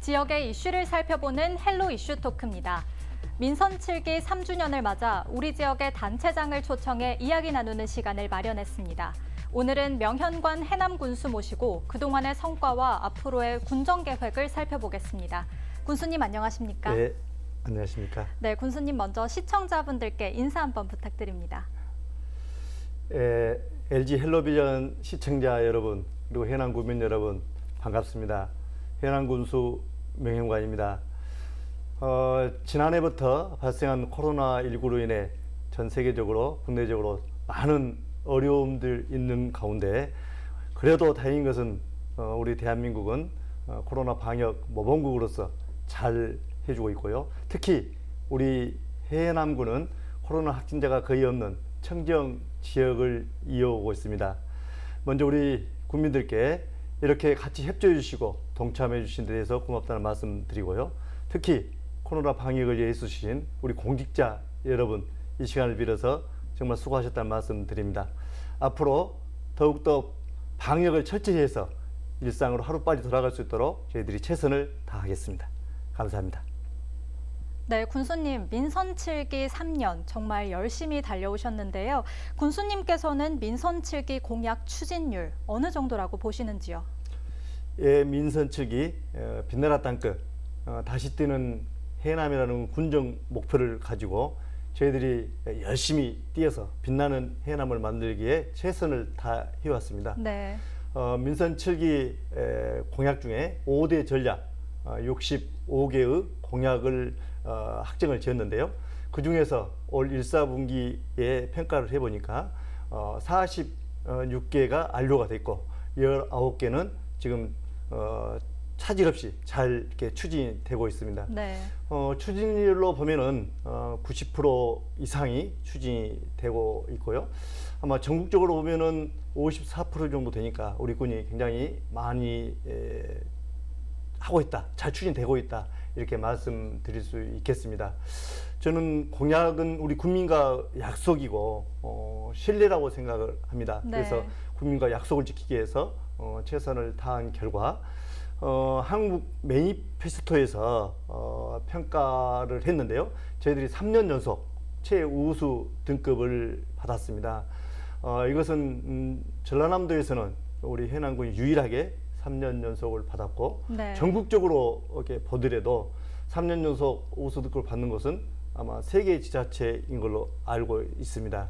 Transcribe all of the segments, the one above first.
지역의 이슈를 살펴보는 헬로 이슈 토크입니다. 민선 7기 3주년을 맞아 우리 지역의 단체장을 초청해 이야기 나누는 시간을 마련했습니다. 오늘은 명현관 해남군수 모시고 그동안의 성과와 앞으로의 군정 계획을 살펴보겠습니다. 군수님 안녕하십니까? 네, 안녕하십니까? 네, 군수님 먼저 시청자분들께 인사 한번 부탁드립니다. LG 헬로비전 시청자 여러분, 그리고 해남 구민 여러분 반갑습니다. 해남군수 명현관입니다. 지난해부터 발생한 코로나19로 인해 전 세계적으로 국내적으로 많은 어려움들 있는 가운데 그래도 다행인 것은 우리 대한민국은 코로나 방역 모범국으로서 잘 해주고 있고요. 특히 우리 해남군은 코로나 확진자가 거의 없는 청정 지역을 이어오고 있습니다. 먼저 우리 국민들께 이렇게 같이 협조해 주시고 동참해 주신 데 대해서 고맙다는 말씀 드리고요. 특히 코로나 방역을 위해 애쓰신 우리 공직자 여러분, 이 시간을 빌어서 정말 수고하셨다는 말씀 드립니다. 앞으로 더욱더 방역을 철저히 해서 일상으로 하루빨리 돌아갈 수 있도록 저희들이 최선을 다하겠습니다. 감사합니다. 네, 군수님 민선 7기 3년 정말 열심히 달려오셨는데요. 군수님께서는 민선 7기 공약 추진률 어느 정도라고 보시는지요? 예, 민선 7기 빛나라 땅끝 다시 뛰는 해남이라는 군정 목표를 가지고 저희들이 열심히 뛰어서 빛나는 해남을 만들기에 최선을 다해왔습니다. 네. 민선 7기 공약 중에 5대 전략 65개의 공약을 확정을 지었는데요. 그 중에서 올 1사분기에 평가를 해보니까 46개가 완료가 됐고 19개는 지금 차질 없이 잘 이렇게 추진이 되고 있습니다. 네. 추진률로 보면은 90% 이상이 추진이 되고 있고요. 아마 전국적으로 보면은 54% 정도 되니까 우리 군이 굉장히 많이 하고 있다, 잘 추진되고 있다, 이렇게 말씀드릴 수 있겠습니다. 저는 공약은 우리 국민과 약속이고 신뢰라고 생각을 합니다. 네. 그래서 국민과 약속을 지키기 위해서 최선을 다한 결과 한국 매니페스토에서 평가를 했는데요. 저희들이 3년 연속 최우수 등급을 받았습니다. 이것은 전라남도에서는 우리 해남군이 유일하게 3년 연속을 받았고, 네. 전국적으로 이렇게 보더라도 3년 연속 우수 등급을 받는 것은 아마 세계 지자체인 걸로 알고 있습니다.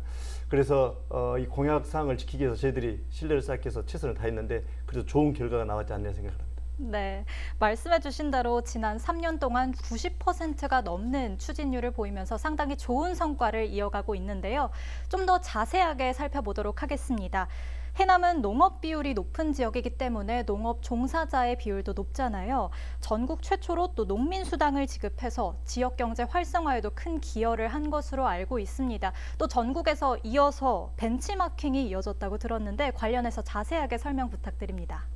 그래서 이 공약사항을 지키기 위해서 저희들이 신뢰를 쌓기 위해서 최선을 다했는데 그래서 좋은 결과가 나왔지 않나 생각합니다. 네, 말씀해 주신 대로 지난 3년 동안 90%가 넘는 추진률을 보이면서 상당히 좋은 성과를 이어가고 있는데요. 좀 더 자세하게 살펴보도록 하겠습니다. 해남은 농업 비율이 높은 지역이기 때문에 농업 종사자의 비율도 높잖아요. 전국 최초로 또 농민수당을 지급해서 지역 경제 활성화에도 큰 기여를 한 것으로 알고 있습니다. 또 전국에서 이어서 벤치마킹이 이어졌다고 들었는데 관련해서 자세하게 설명 부탁드립니다.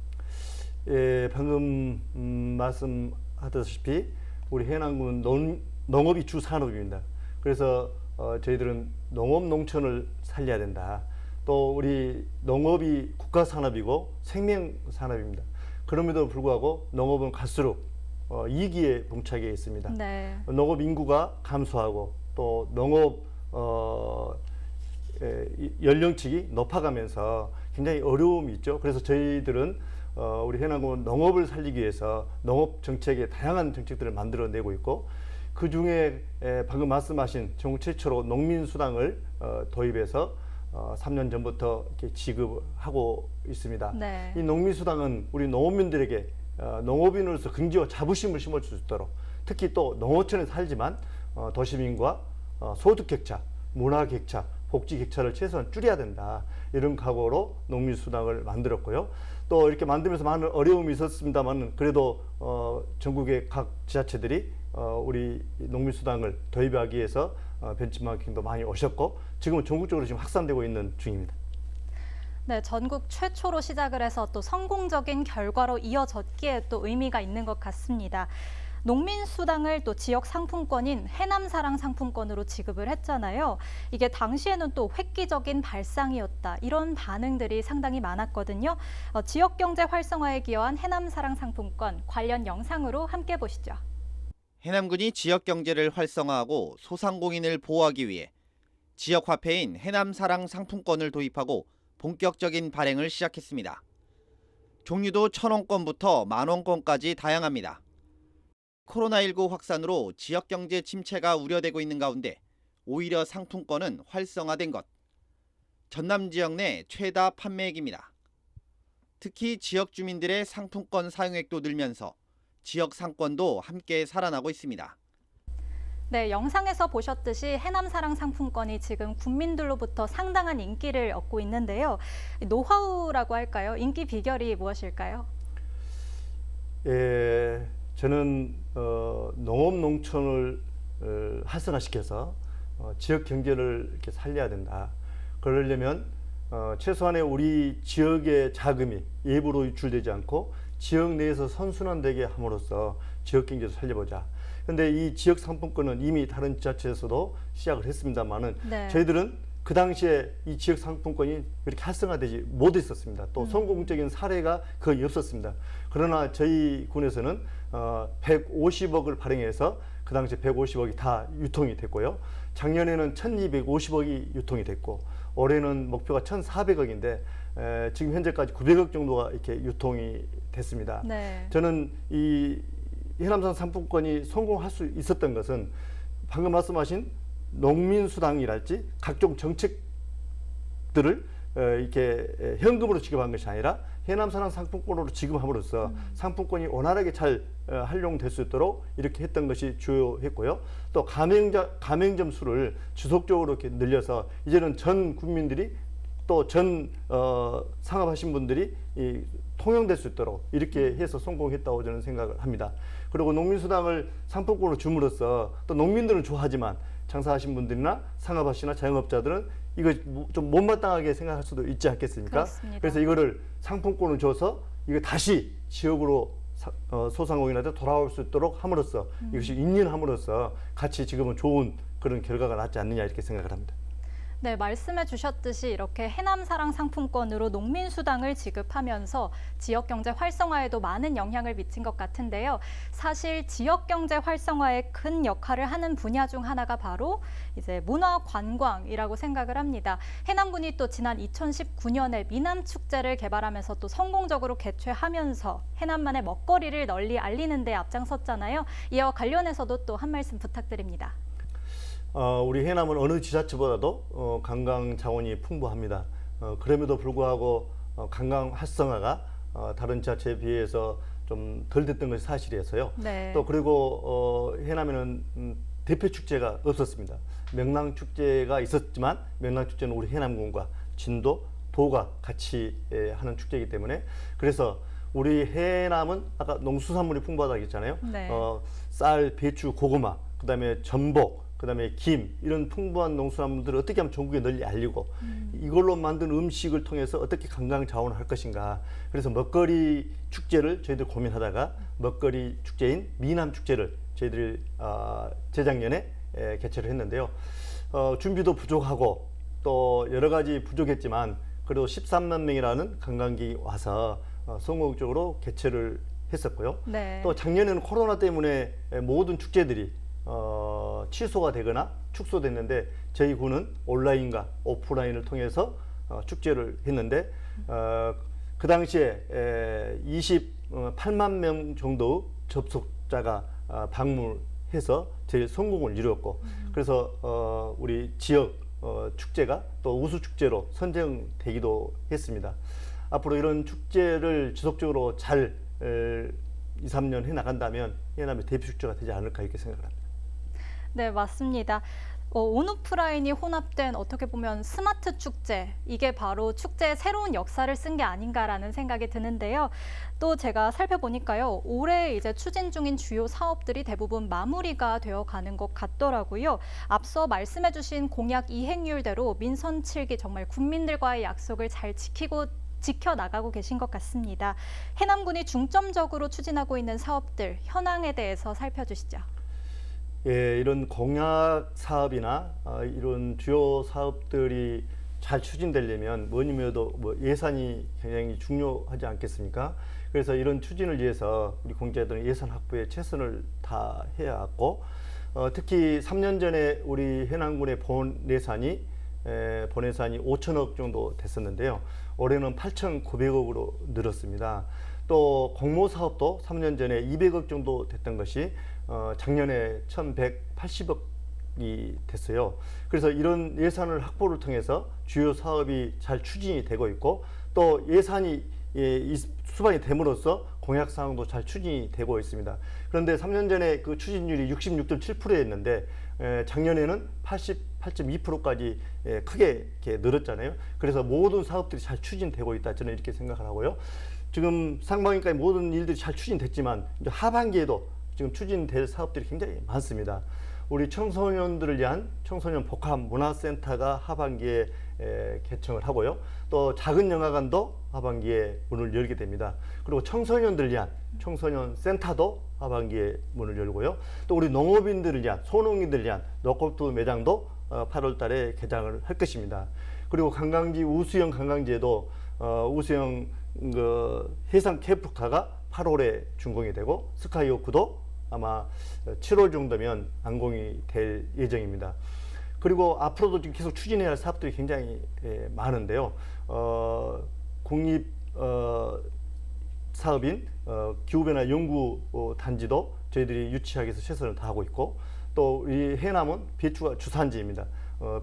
예, 방금 말씀하다시피 우리 해남군 농업이 주 산업입니다. 그래서 저희들은 농업 농촌을 살려야 된다. 또 우리 농업이 국가 산업이고 생명 산업입니다. 그럼에도 불구하고 농업은 갈수록 이기에 봉착해 있습니다. 네. 농업 인구가 감소하고 또 농업 연령층이 높아가면서 굉장히 어려움이 있죠. 그래서 저희들은 우리 해남군 농업을 살리기 위해서 농업 정책의 다양한 정책들을 만들어내고 있고, 그 중에 방금 말씀하신 전국 최초로 농민수당을 도입해서 3년 전부터 이렇게 지급하고 있습니다. 네. 이 농민수당은 우리 농업민들에게 농업인으로서 긍지와 자부심을 심어줄 수 있도록, 특히 또 농어촌에 살지만 도시민과 소득 격차, 문화 격차, 복지 격차를 최소한 줄여야 된다, 이런 각오로 농민수당을 만들었고요. 또 이렇게 만들면서 많은 어려움이 있었습니다만 그래도 전국의 각 지자체들이 우리 농민수당을 도입하기 위해서 벤치마킹도 많이 오셨고 지금은 전국적으로 지금 확산되고 있는 중입니다. 네, 전국 최초로 시작을 해서 또 성공적인 결과로 이어졌기에 또 의미가 있는 것 같습니다. 농민수당을 또 지역 상품권인 해남사랑 상품권으로 지급을 했잖아요. 이게 당시에는 또 획기적인 발상이었다. 이런 반응들이 상당히 많았거든요. 지역경제 활성화에 기여한 해남사랑 상품권 관련 영상으로 함께 보시죠. 해남군이 지역 경제를 활성화하고 소상공인을 보호하기 위해 지역 화폐인 해남사랑 상품권을 도입하고 본격적인 발행을 시작했습니다. 종류도 1,000원권부터 만원권까지 다양합니다. 코로나19 확산으로 지역 경제 침체가 우려되고 있는 가운데 오히려 상품권은 활성화된 것. 전남 지역 내 최다 판매액입니다. 특히 지역 주민들의 상품권 사용액도 늘면서 지역 상권도 함께 살아나고 있습니다. 네, 영상에서 보셨듯이 해남사랑 상품권이 지금 국민들로부터 상당한 인기를 얻고 있는데요. 노하우라고 할까요? 인기 비결이 무엇일까요? 예, 저는 농업 농촌을 활성화시켜서 지역 경제를 이렇게 살려야 된다. 그러려면 최소한의 우리 지역의 자금이 외부로 유출되지 않고 지역 내에서 선순환되게 함으로써 지역 경제를 살려보자. 그런데 이 지역 상품권은 이미 다른 지자체에서도 시작을 했습니다만은 네. 저희들은 그 당시에 이 지역 상품권이 그렇게 활성화되지 못했었습니다. 또 성공적인 사례가 거의 없었습니다. 그러나 저희 군에서는 150억을 발행해서 그 당시에 150억이 다 유통이 됐고요. 작년에는 1250억이 유통이 됐고 올해는 목표가 1400억인데 지금 현재까지 900억 정도가 이렇게 유통이 됐습니다. 네. 저는 이 해남산 상품권이 성공할 수 있었던 것은 방금 말씀하신 농민수당이랄지 각종 정책들을 이렇게 현금으로 지급한 것이 아니라 해남사랑 상품권으로 지급함으로써 상품권이 원활하게 잘 활용될 수 있도록 이렇게 했던 것이 주요했고요. 또 가맹점 수를 지속적으로 이렇게 늘려서 이제는 전 국민들이 또 전 상업하신 분들이 통용될 수 있도록 이렇게 해서 성공했다고 저는 생각을 합니다. 그리고 농민수당을 상품권으로 줌으로써 또 농민들은 좋아하지만 장사하신 분들이나 상업하시나 자영업자들은 이거 좀 못마땅하게 생각할 수도 있지 않겠습니까? 그렇습니다. 그래서 이거를 상품권을 줘서 이거 다시 지역으로 소상공인한테 돌아올 수 있도록 함으로써 이것이 인연함으로써 같이 지금은 좋은 그런 결과가 났지 않느냐 이렇게 생각을 합니다. 네, 말씀해 주셨듯이 이렇게 해남사랑 상품권으로 농민수당을 지급하면서 지역경제 활성화에도 많은 영향을 미친 것 같은데요. 사실 지역경제 활성화에 큰 역할을 하는 분야 중 하나가 바로 이제 문화관광이라고 생각을 합니다. 해남군이 또 지난 2019년에 미남축제를 개발하면서 또 성공적으로 개최하면서 해남만의 먹거리를 널리 알리는 데 앞장섰잖아요. 이와 관련해서도 또 한 말씀 부탁드립니다. 우리 해남은 어느 지자체보다도 관광 자원이 풍부합니다. 그럼에도 불구하고 관광 활성화가 다른 지자체에 비해서 좀 덜 됐던 것이 사실이어서요. 네. 또 그리고 해남에는 대표 축제가 없었습니다. 명랑 축제가 있었지만 명랑 축제는 우리 해남군과 진도, 도가 같이 하는 축제이기 때문에 그래서 우리 해남은 아까 농수산물이 풍부하다고 했잖아요. 네. 쌀, 배추, 고구마, 그다음에 전복, 그다음에 김 이런 풍부한 농수산물들을 어떻게 하면 전국에 널리 알리고 이걸로 만든 음식을 통해서 어떻게 관광 자원을 할 것인가. 그래서 먹거리 축제를 저희들 고민하다가 먹거리 축제인 미남 축제를 저희들이 재작년에 개최를 했는데요. 준비도 부족하고 또 여러 가지 부족했지만 그래도 13만 명이라는 관광객이 와서 성공적으로 개최를 했었고요. 네. 또 작년에는 코로나 때문에 모든 축제들이 취소가 되거나 축소됐는데 저희 군은 온라인과 오프라인을 통해서 축제를 했는데 그 당시에 28만 명 정도 접속자가 방문해서 제일 성공을 이루었고 그래서 우리 지역 축제가 또 우수 축제로 선정되기도 했습니다. 앞으로 이런 축제를 지속적으로 잘 2, 3년 해 나간다면 해남의 대표 축제가 되지 않을까 이렇게 생각을 합니다. 네, 맞습니다. 온오프라인이 혼합된 어떻게 보면 스마트 축제, 이게 바로 축제의 새로운 역사를 쓴 게 아닌가라는 생각이 드는데요. 또 제가 살펴보니까요, 올해 이제 추진 중인 주요 사업들이 대부분 마무리가 되어 가는 것 같더라고요. 앞서 말씀해주신 공약 이행률대로 민선 7기 정말 국민들과의 약속을 잘 지키고 지켜나가고 계신 것 같습니다. 해남군이 중점적으로 추진하고 있는 사업들, 현황에 대해서 살펴주시죠. 예, 이런 공약 사업이나 이런 주요 사업들이 잘 추진되려면 뭐니 뭐도 예산이 굉장히 중요하지 않겠습니까? 그래서 이런 추진을 위해서 우리 공자들은 예산 확보에 최선을 다해야 하고 특히 3년 전에 우리 해남군의 본 예산이 5천억 정도 됐었는데요. 올해는 8,900억으로 늘었습니다. 또 공모 사업도 3년 전에 200억 정도 됐던 것이 작년에 1,180억이 됐어요. 그래서 이런 예산을 확보를 통해서 주요 사업이 잘 추진이 되고 있고 또 예산이 수반이 됨으로써 공약 사항도 잘 추진이 되고 있습니다. 그런데 3년 전에 그 추진율이 66.7%였는데 작년에는 88.2%까지 크게 이렇게 늘었잖아요. 그래서 모든 사업들이 잘 추진되고 있다. 저는 이렇게 생각을 하고요. 지금 상반기까지 모든 일들이 잘 추진됐지만 이제 하반기에도 지금 추진될 사업들이 굉장히 많습니다. 우리 청소년들을 위한 청소년 복합 문화센터가 하반기에 개청을 하고요. 또 작은 영화관도 하반기에 문을 열게 됩니다. 그리고 청소년들을 위한 청소년 센터도 하반기에 문을 열고요. 또 우리 농업인들을 위한 소농인들을 위한 노골트 매장도 8월 달에 개장을 할 것입니다. 그리고 관광지 우수형 관광지에도 우수형 해상 캠프카가 8월에 준공이 되고 스카이워크도 아마 7월 정도면 완공이 될 예정입니다. 그리고 앞으로도 지금 계속 추진해야 할 사업들이 굉장히 많은데요. 국립 사업인 기후변화 연구 단지도 저희들이 유치하기 위해서 최선을 다하고 있고 또 이 해남은 배추가 주산지입니다.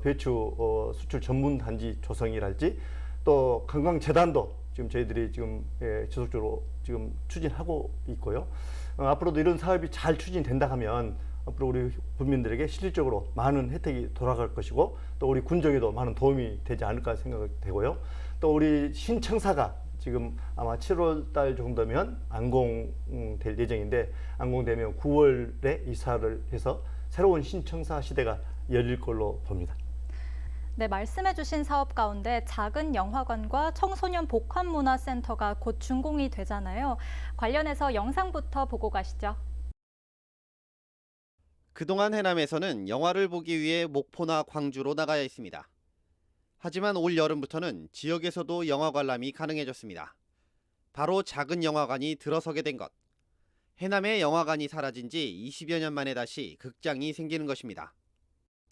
배추 수출 전문 단지 조성이랄지 또 관광재단도 지금 저희들이 지금 지속적으로 지금 추진하고 있고요. 앞으로도 이런 사업이 잘 추진된다 하면 앞으로 우리 국민들에게 실질적으로 많은 혜택이 돌아갈 것이고 또 우리 군정에도 많은 도움이 되지 않을까 생각이 되고요. 또 우리 신청사가 지금 아마 7월 달 정도면 완공될 예정인데 완공되면 9월에 이사를 해서 새로운 신청사 시대가 열릴 걸로 봅니다. 네, 말씀해주신 사업 가운데 작은 영화관과 청소년 복합문화센터가 곧 준공이 되잖아요. 관련해서 영상부터 보고 가시죠. 그동안 해남에서는 영화를 보기 위해 목포나 광주로 나가야 했습니다. 하지만 올 여름부터는 지역에서도 영화 관람이 가능해졌습니다. 바로 작은 영화관이 들어서게 된 것. 해남의 영화관이 사라진 지 20여 년 만에 다시 극장이 생기는 것입니다.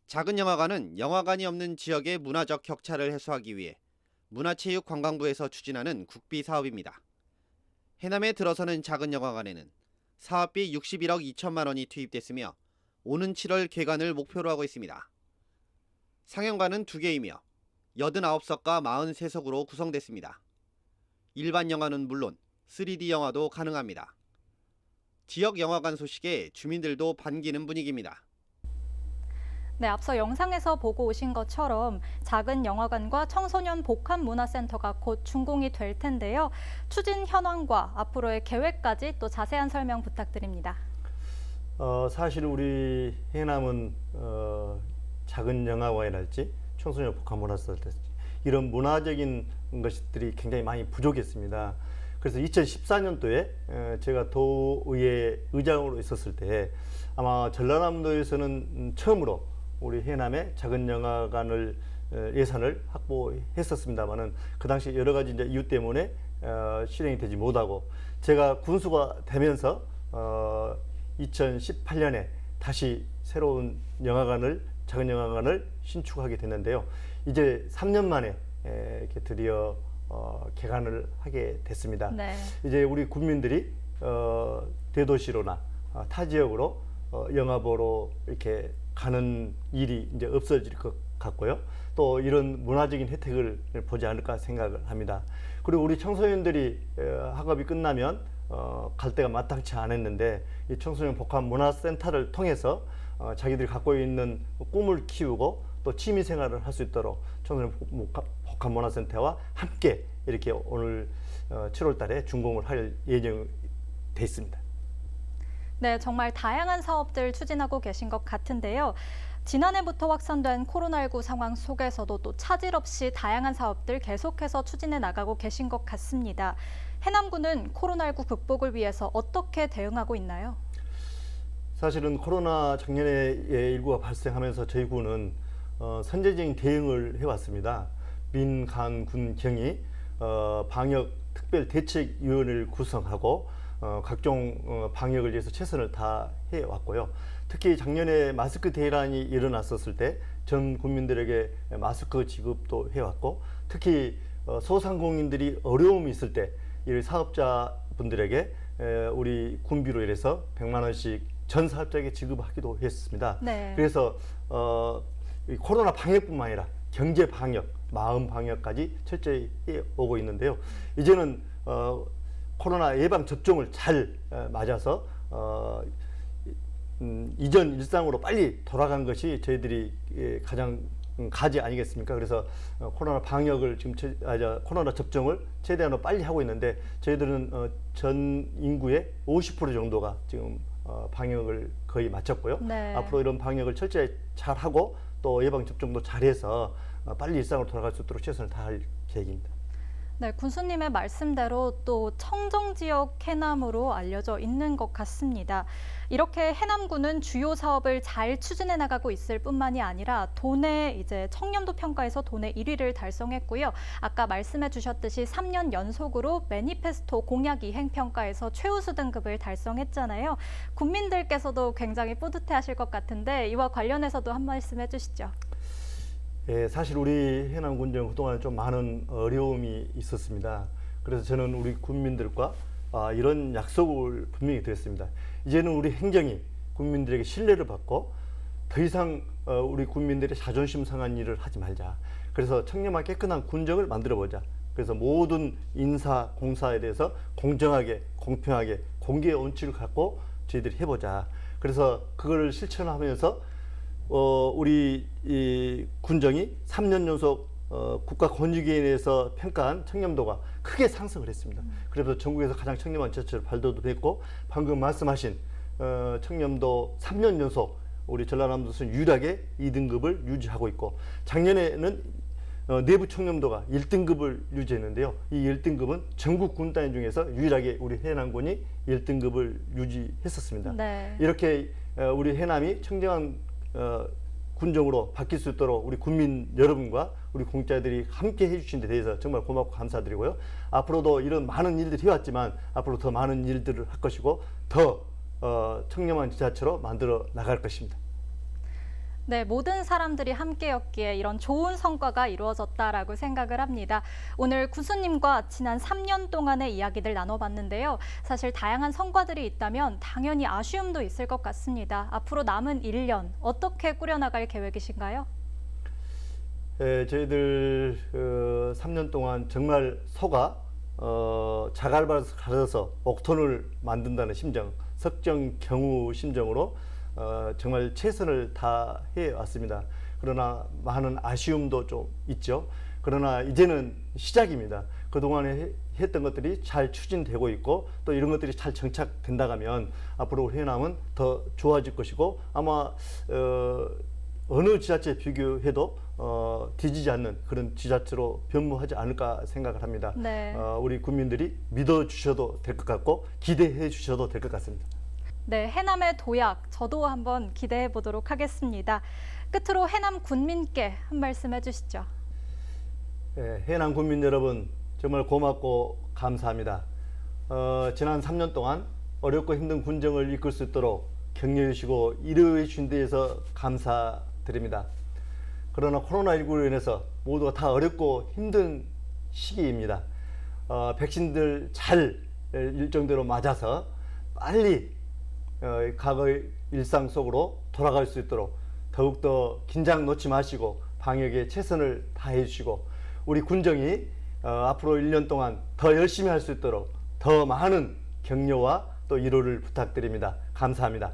작은 영화관은 영화관이 없는 지역의 문화적 격차를 해소하기 위해 문화체육관광부에서 추진하는 국비 사업입니다. 해남에 들어서는 작은 영화관에는 사업비 61억 2천만 원이 투입됐으며 오는 7월 개관을 목표로 하고 있습니다. 상영관은 2개이며 89석과 43석으로 구성됐습니다. 일반 영화는 물론 3D 영화도 가능합니다. 지역 영화관 소식에 주민들도 반기는 분위기입니다. 네, 앞서 영상에서 보고 오신 것처럼 작은 영화관과 청소년 복합문화센터가 곧 준공이 될 텐데요. 추진 현황과 앞으로의 계획까지 또 자세한 설명 부탁드립니다. 사실 우리 해남은 작은 영화관이랄지 청소년 복합문화센터 이런 문화적인 것들이 굉장히 많이 부족했습니다. 그래서 2014년도에 제가 도의회 의장으로 있었을 때 아마 전라남도에서는 처음으로 우리 해남에 작은 영화관을 예산을 확보했었습니다만은 그 당시 여러 가지 이제 이유 때문에 실행이 되지 못하고 제가 군수가 되면서 2018년에 다시 새로운 작은 영화관을 신축하게 됐는데요. 이제 3년 만에 이렇게 드디어 개관을 하게 됐습니다. 네. 이제 우리 국민들이 대도시로나 타 지역으로 영화 보러 이렇게 가는 일이 이제 없어질 것 같고요. 또 이런 문화적인 혜택을 보지 않을까 생각을 합니다. 그리고 우리 청소년들이 학업이 끝나면 갈 데가 마땅치 않았는데 이 청소년 복합 문화센터를 통해서 자기들이 갖고 있는 꿈을 키우고 또 취미 생활을 할 수 있도록 청소년 복합 문화센터와 함께 이렇게 오늘 7월 달에 준공을 할 예정이 돼 있습니다. 네, 정말 다양한 사업들 추진하고 계신 것 같은데요. 지난해부터 확산된 코로나19 상황 속에서도 또 차질 없이 다양한 사업들 계속해서 추진해 나가고 계신 것 같습니다. 해남군은 코로나19 극복을 위해서 어떻게 대응하고 있나요? 사실은 코로나 작년에 예19가 발생하면서 저희 군은 선제적인 대응을 해왔습니다. 민, 간, 군, 경이 방역 특별대책위원회를 구성하고 각종 방역을 위해서 최선을 다해 왔고요. 특히 작년에 마스크 대란이 일어났었을 때 전 국민들에게 마스크 지급도 해왔고, 특히 소상공인들이 어려움이 있을 때 이 사업자분들에게 우리 군비로 인해서 100만 원씩 전 사업자에게 지급하기도 했습니다. 네. 그래서 이 코로나 방역뿐만 아니라 경제 방역, 마음 방역까지 철저히 해 오고 있는데요. 이제는 코로나 예방 접종을 잘 맞아서 이전 일상으로 빨리 돌아간 것이 저희들이 가장 가지 아니겠습니까? 그래서 코로나 방역을 지금 코로나 접종을 최대한으로 빨리 하고 있는데, 저희들은 전 인구의 50% 정도가 지금 방역을 거의 마쳤고요. 네. 앞으로 이런 방역을 철저히 잘 하고 또 예방 접종도 잘해서 빨리 일상으로 돌아갈 수 있도록 최선을 다할 계획입니다. 네, 군수님의 말씀대로 또 청정 지역 해남으로 알려져 있는 것 같습니다. 이렇게 해남군은 주요 사업을 잘 추진해 나가고 있을 뿐만이 아니라 도내 이제 청렴도 평가에서 도내 1위를 달성했고요. 아까 말씀해 주셨듯이 3년 연속으로 매니페스토 공약 이행 평가에서 최우수 등급을 달성했잖아요. 국민들께서도 굉장히 뿌듯해 하실 것 같은데 이와 관련해서도 한 말씀 해 주시죠. 예, 사실 우리 해남군정 그동안 좀 많은 어려움이 있었습니다. 그래서 저는 우리 군민들과 이런 약속을 분명히 드렸습니다. 이제는 우리 행정이 국민들에게 신뢰를 받고 더 이상 우리 국민들의 자존심 상한 일을 하지 말자. 그래서 청렴하고 깨끗한 군정을 만들어 보자. 그래서 모든 인사, 공사에 대해서 공정하게, 공평하게, 공개의 원칙을 갖고 저희들이 해보자. 그래서 그걸 실천하면서 우리 이 군정이 3년 연속 국가권익위원회에서 평가한 청렴도가 크게 상승을 했습니다. 그래서 전국에서 가장 청렴한 지자체로 발돋움했고, 방금 말씀하신 청렴도 3년 연속 우리 전라남도에서는 유일하게 2등급을 유지하고 있고, 작년에는 내부 청렴도가 1등급을 유지했는데요. 이 1등급은 전국 군단위 중에서 유일하게 우리 해남군이 1등급을 유지했었습니다. 네. 이렇게 우리 해남이 청정한 군정으로 바뀔 수 있도록 우리 국민 여러분과 우리 공자들이 함께 해주신 데 대해서 정말 고맙고 감사드리고요. 앞으로도 이런 많은 일들이 해왔지만 앞으로 더 많은 일들을 할 것이고 더 청렴한 지자체로 만들어 나갈 것입니다. 네, 모든 사람들이 함께였기에 이런 좋은 성과가 이루어졌다라고 생각을 합니다. 오늘 군수님과 지난 3년 동안의 이야기들 나눠봤는데요. 사실 다양한 성과들이 있다면 당연히 아쉬움도 있을 것 같습니다. 앞으로 남은 1년 어떻게 꾸려나갈 계획이신가요? 저희들 3년 동안 정말 소가 자갈밭을 갈아서 옥톤을 만든다는 심정, 석정경우 심정으로 정말 최선을 다해 왔습니다. 그러나 많은 아쉬움도 좀 있죠. 그러나 이제는 시작입니다. 그동안에 했던 것들이 잘 추진되고 있고 또 이런 것들이 잘 정착된다 하면 앞으로 우리 해남은 더 좋아질 것이고, 아마 어느 지자체 비교해도 뒤지지 않는 그런 지자체로 변모하지 않을까 생각을 합니다. 네. 우리 국민들이 믿어주셔도 될 것 같고 기대해 주셔도 될 것 같습니다. 네, 해남의 도약 저도 한번 기대해 보도록 하겠습니다. 끝으로 해남 군민께 한 말씀 해주시죠. 해남 군민 여러분 정말 고맙고 감사합니다. 지난 3년 동안 어렵고 힘든 군정을 이끌 수 있도록 격려해 주시고 이루어 주신 데에서 감사드립니다. 그러나 코로나19로 인해서 모두가 다 어렵고 힘든 시기입니다. 백신들 잘 일정대로 맞아서 빨리 과거의 일상 속으로 돌아갈 수 있도록 더욱더 긴장 놓지 마시고 방역에 최선을 다해 주시고, 우리 군정이 앞으로 1년 동안 더 열심히 할 수 있도록 더 많은 격려와 또 위로를 부탁드립니다. 감사합니다.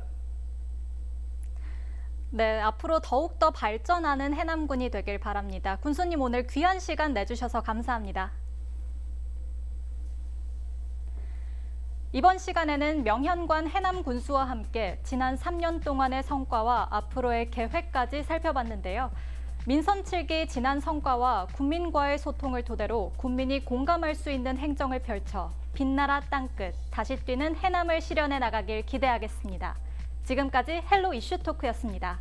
네, 앞으로 더욱더 발전하는 해남군이 되길 바랍니다. 군수님 오늘 귀한 시간 내주셔서 감사합니다. 이번 시간에는 명현관 해남 군수와 함께 지난 3년 동안의 성과와 앞으로의 계획까지 살펴봤는데요. 민선 7기 지난 성과와 국민과의 소통을 토대로 국민이 공감할 수 있는 행정을 펼쳐 빛나라 땅끝, 다시 뛰는 해남을 실현해 나가길 기대하겠습니다. 지금까지 헬로 이슈 토크였습니다.